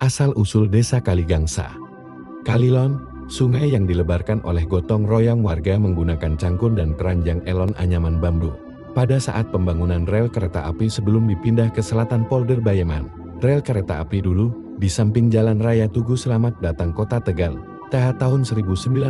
Asal-usul Desa Kaligangsa. Kalilon, sungai yang dilebarkan oleh gotong royong warga menggunakan cangkul dan keranjang elon anyaman bambu. Pada saat pembangunan rel kereta api sebelum dipindah ke selatan polder Bayaman, rel kereta api dulu di samping Jalan Raya Tugu Selamat datang Kota Tegal, tahun 1901.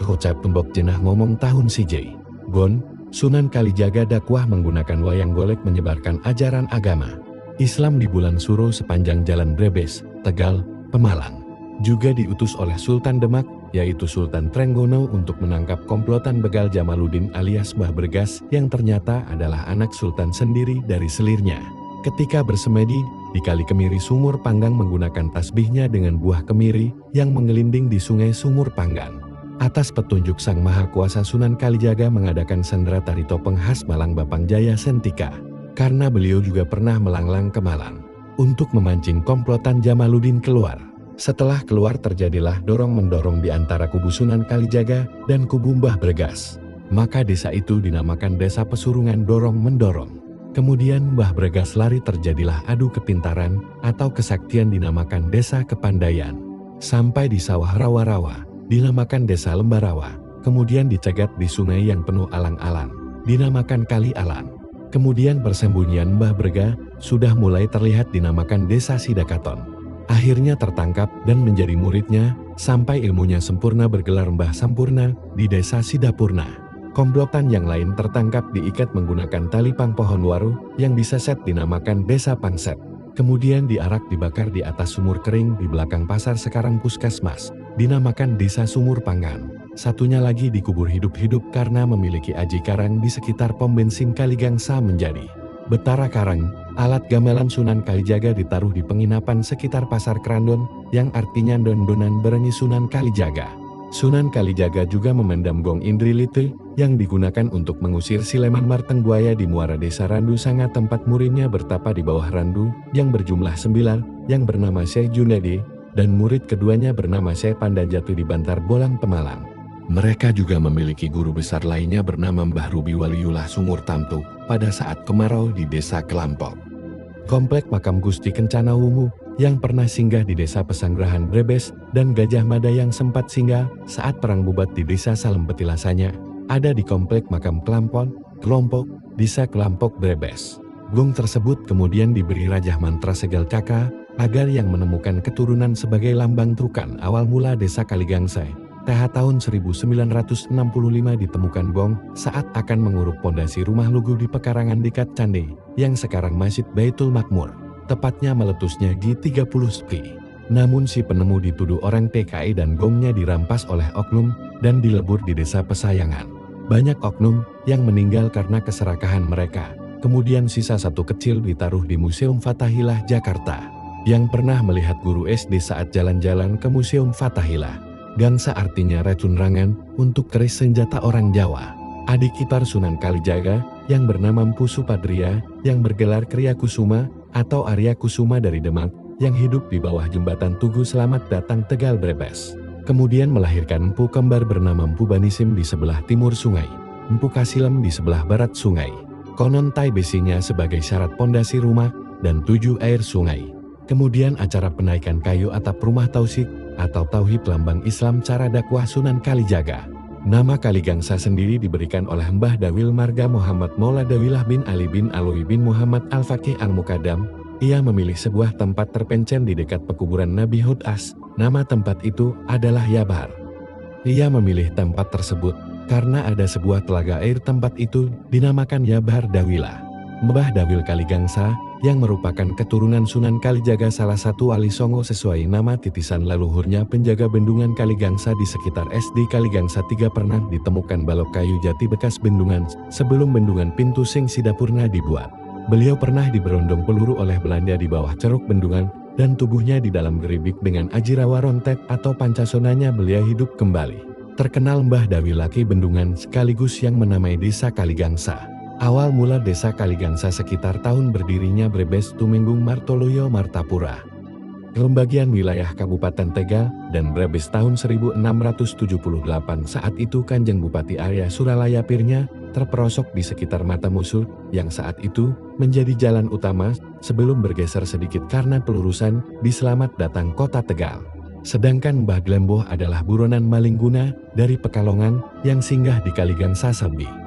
Kocap tembok jenah ngomong tahun CJ. Gon, Sunan Kalijaga dakwah menggunakan wayang golek menyebarkan ajaran agama Islam di bulan Suro sepanjang Jalan Brebes, Tegal, Pemalang. Juga diutus oleh Sultan Demak, yaitu Sultan Trenggono untuk menangkap komplotan begal Jamaluddin alias Mbah Bergas yang ternyata adalah anak Sultan sendiri dari selirnya. Ketika bersemedi di Kali Kemiri Sumur Panggang menggunakan tasbihnya dengan buah kemiri yang mengelinding di sungai Sumur Panggang. Atas petunjuk Sang Maha Kuasa Sunan Kalijaga mengadakan sendera tari topeng khas Malang Bapang Jaya Sentika. Karena beliau juga pernah melanglang ke Malang untuk memancing komplotan Jamaluddin keluar. Setelah keluar terjadilah dorong-mendorong di antara kubu Sunan Kalijaga dan kubu Mbah Bergas. Maka desa itu dinamakan Desa Pesurungan Dorong-Mendorong. Kemudian Mbah Bergas lari terjadilah adu kepintaran atau kesaktian dinamakan Desa Kepandaian. Sampai di sawah rawa-rawa dinamakan Desa Lembarawa. Kemudian dicegat di sungai yang penuh alang-alang dinamakan Kali Alang. Kemudian persembunyian Mbah Berga sudah mulai terlihat dinamakan Desa Sidakaton. Akhirnya tertangkap dan menjadi muridnya, sampai ilmunya sempurna bergelar Mbah Sampurna di Desa Sidapurna. Komplotan yang lain tertangkap diikat menggunakan tali pang pohon waru yang diseset dinamakan Desa Pangset. Kemudian diarak dibakar di atas sumur kering di belakang pasar sekarang Puskesmas, dinamakan Desa Sumur Panggan. Satunya lagi dikubur hidup-hidup karena memiliki aji karang di sekitar pom bensin Kaligangsa menjadi Betara Karang. Alat gamelan Sunan Kalijaga ditaruh di penginapan sekitar Pasar Kerandon, yang artinya don-donan berengi Sunan Kalijaga. Sunan Kalijaga juga memendam gong Indrilite, yang digunakan untuk mengusir sileman marteng buaya di muara Desa Randu Sanga tempat muridnya bertapa di bawah Randu, yang berjumlah 9, yang bernama Syekh Junedi, dan murid keduanya bernama Syekh Pandajatu di Bantar Bolang Pemalang. Mereka juga memiliki guru besar lainnya bernama Mbah Rubi Waliullah Sumur Tamtu pada saat kemarau di Desa Kelampok. Komplek makam Gusti Kencana Wungu yang pernah singgah di Desa Pesanggerahan Brebes dan Gajah Mada yang sempat singgah saat perang bubat di Desa Salempetilasanya ada di komplek makam Kelompok, Desa Kelampok Brebes. Gong tersebut kemudian diberi Rajah Mantra Segel Caka agar yang menemukan keturunan sebagai lambang trukan awal mula Desa Kaligangsa. Tahun 1965 ditemukan Gong saat akan menguruk pondasi rumah lugu di pekarangan dekat Cande, yang sekarang Masjid Baitul Makmur. Tepatnya meletusnya G30 Spi. Namun si penemu dituduh orang PKI dan Gongnya dirampas oleh oknum dan dilebur di Desa Pesayangan. Banyak oknum yang meninggal karena keserakahan mereka. Kemudian sisa satu kecil ditaruh di Museum Fathahillah Jakarta. Yang pernah melihat guru SD saat jalan-jalan ke Museum Fathahillah. Gangsa artinya racun rangan untuk keris senjata orang Jawa. Adik ipar Sunan Kalijaga yang bernama Mpu Supadria yang bergelar Kriya Kusuma atau Arya Kusuma dari Demak yang hidup di bawah jembatan Tugu Selamat datang Tegal Brebes. Kemudian melahirkan Mpu kembar bernama Mpu Banisim di sebelah timur sungai, Mpu Kasilem di sebelah barat sungai. Konon tai besinya sebagai syarat pondasi rumah dan 7 air sungai. Kemudian acara penaikan kayu atap rumah Tausik atau Tauhid lambang Islam cara dakwah Sunan Kalijaga. Nama Kaligangsa sendiri diberikan oleh Mbah Dawil Marga Muhammad Maula Dawilah bin Ali bin Alwi bin Muhammad Al-Faqih Al-Mukadam. Ia memilih sebuah tempat terpencil di dekat pekuburan Nabi Hud As. Nama tempat itu adalah Yabar. Ia memilih tempat tersebut karena ada sebuah telaga air tempat itu dinamakan Yabar Dawilah. Mbah Dawil Kaligangsa yang merupakan keturunan Sunan Kalijaga salah satu wali Songo sesuai nama titisan leluhurnya penjaga bendungan Kaligangsa di sekitar SD Kaligangsa 3 pernah ditemukan balok kayu jati bekas bendungan sebelum bendungan Pintu Sing Sidapurna dibuat. Beliau pernah diberondong peluru oleh Belanda di bawah ceruk bendungan dan tubuhnya di dalam geribik dengan ajirawa rontek atau pancasonanya beliau hidup kembali. Terkenal Mbah Dawil laki bendungan sekaligus yang menamai Desa Kaligangsa. Awal mula Desa Kaligangsa sekitar tahun berdirinya Brebes Tumenggung Martoloyo Martapura. Pembagian wilayah Kabupaten Tegal dan Brebes tahun 1678 saat itu Kanjeng Bupati Arya Suralaya Pirnya terperosok di sekitar mata musuh yang saat itu menjadi jalan utama sebelum bergeser sedikit karena pelurusan di Selamat Datang Kota Tegal. Sedangkan Mbah Glemboh adalah buronan Malingguna dari Pekalongan yang singgah di Kaligangsa Sabdi.